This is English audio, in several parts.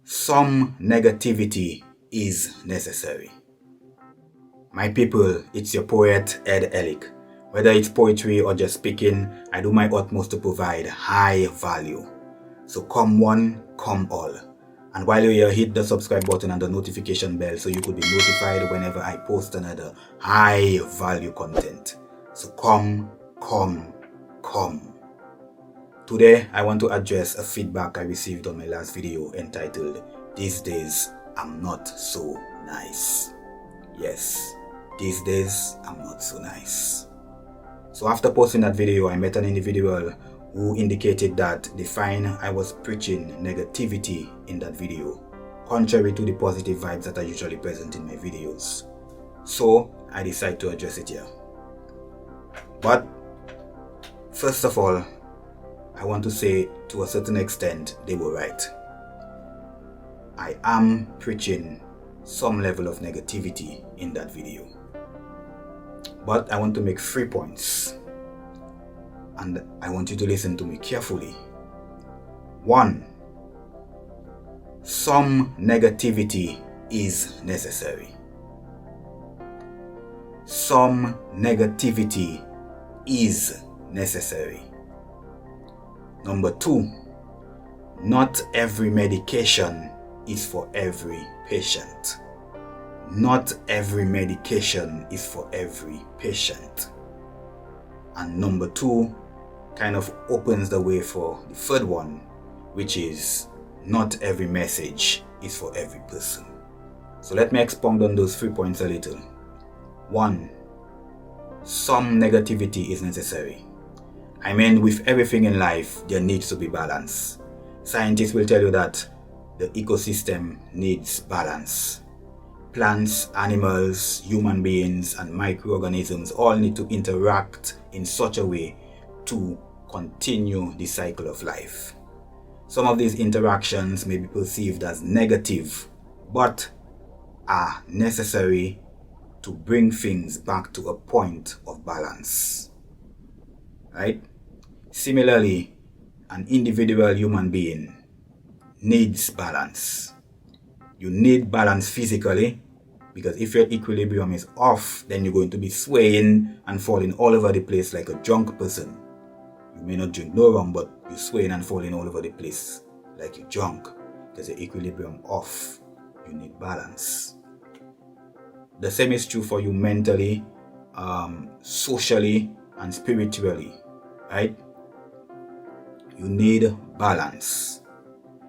Some negativity is necessary. My people, it's your poet Ed Ellick. Whether it's poetry or just speaking, I do my utmost to provide high value. So come one, come all. And while you're here, hit the subscribe button and the notification bell so you could be notified whenever I post another high value content. So come. Today, I want to address a feedback I received on my last video entitled, "These Days I'm Not So Nice." Yes, these days I'm not so nice. So after posting that video, I met an individual who indicated that they find I was preaching negativity in that video, contrary to the positive vibes that are usually present in my videos. So I decided to address it here. But first of all, I want to say to a certain extent they were right. I am preaching some level of negativity in that video. But I want to make 3 points. And I want you to listen to me carefully. 1. Some negativity is necessary. Some negativity is necessary. Number 2. Not every medication is for every patient. Not every medication is for every patient. And number 2 kind of opens the way for the third one, which is not every message is for every person. So let me expound on those 3 points a little. 1. Some negativity is necessary. I mean, with everything in life, there needs to be balance. Scientists will tell you that the ecosystem needs balance. Plants, animals, human beings, and microorganisms all need to interact in such a way to continue the cycle of life. Some of these interactions may be perceived as negative, but are necessary to bring things back to a point of balance. Right? Similarly, an individual human being needs balance. You need balance physically, because if your equilibrium is off, then you're going to be swaying and falling all over the place like a drunk person. You may not drink no rum, but you're swaying and falling all over the place like you're drunk. There's your equilibrium off. You need balance. The same is true for you mentally, socially, and spiritually. Right? You need balance.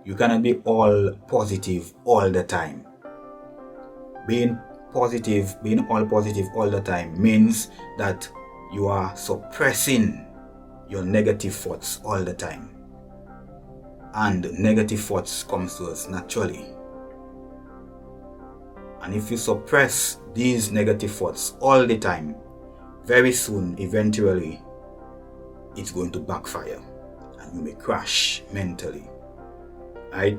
You cannot be all positive all the time. Being all positive all the time means that you are suppressing your negative thoughts all the time. And negative thoughts comes to us naturally. And if you suppress these negative thoughts all the time, very soon, eventually, it's going to backfire and you may crash mentally. Right?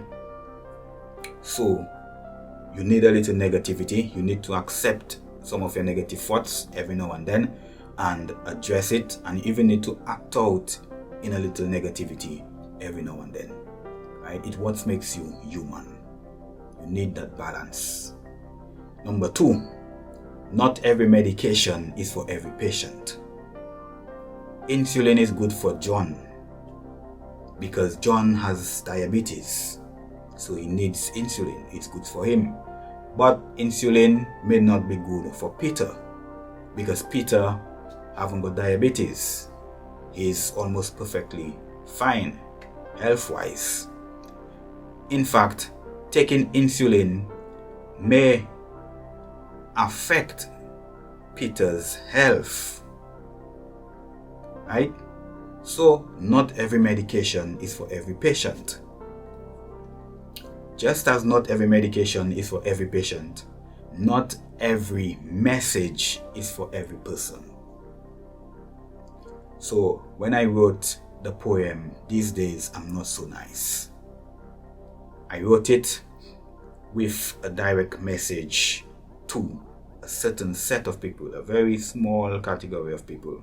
So you need a little negativity. You need to accept some of your negative thoughts every now and then and address it, and you even need to act out in a little negativity every now and then. Right? It's what makes you human. You need that balance. Number 2, not every medication is for every patient. Insulin is good for John because John has diabetes, so he needs insulin. It's good for him. But insulin may not be good for Peter because Peter hasn't got diabetes. He's almost perfectly fine health-wise. In fact, taking insulin may affect Peter's health. Right? So, not every medication is for every patient. Just as not every medication is for every patient, not every message is for every person. So, when I wrote the poem, "These Days I'm Not So Nice," I wrote it with a direct message to a certain set of people, a very small category of people.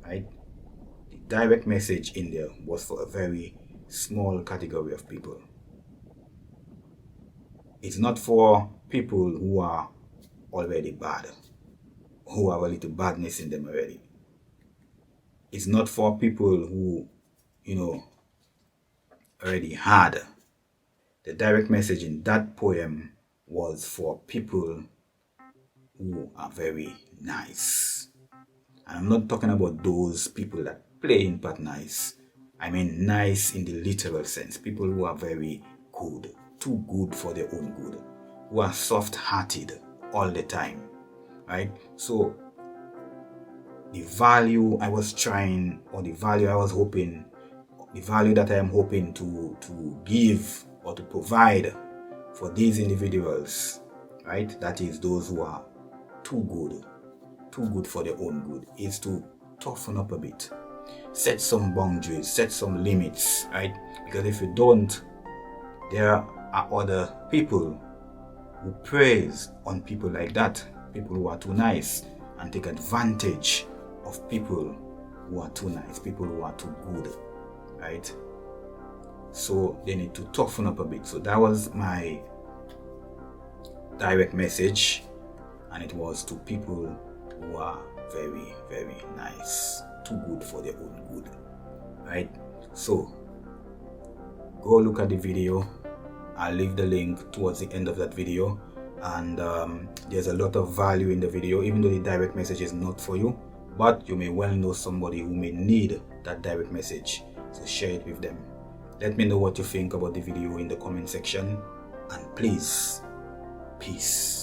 Right? direct message in there was for a very small category of people. It's not for people who are already bad, who have a little badness in them already. It's not for people who, already had. The direct message in that poem was for people who are very nice. And I'm not talking about those people that play in part nice. I mean nice in the literal sense. People who are very good, too good for their own good, who are soft-hearted all the time, right? So the value I was trying, or the value I was hoping, the value that I am hoping to give or to provide for these individuals, right? That is those who are too good for their own good, is to toughen up a bit, set some boundaries, set some limits, right? Because if you don't, there are other people who praise on people like that, people who are too nice, and take advantage of people who are too nice, people who are too good, right? So they need to toughen up a bit. So that was my direct message, and it was to people who are very, very nice, too good for their own good, right? So go look at the video. I'll leave the link towards the end of that video, and there's a lot of value in the video, even though the direct message is not for you, but you may well know somebody who may need that direct message, so share it with them. Let me know what you think about the video in the comment section, and please, peace.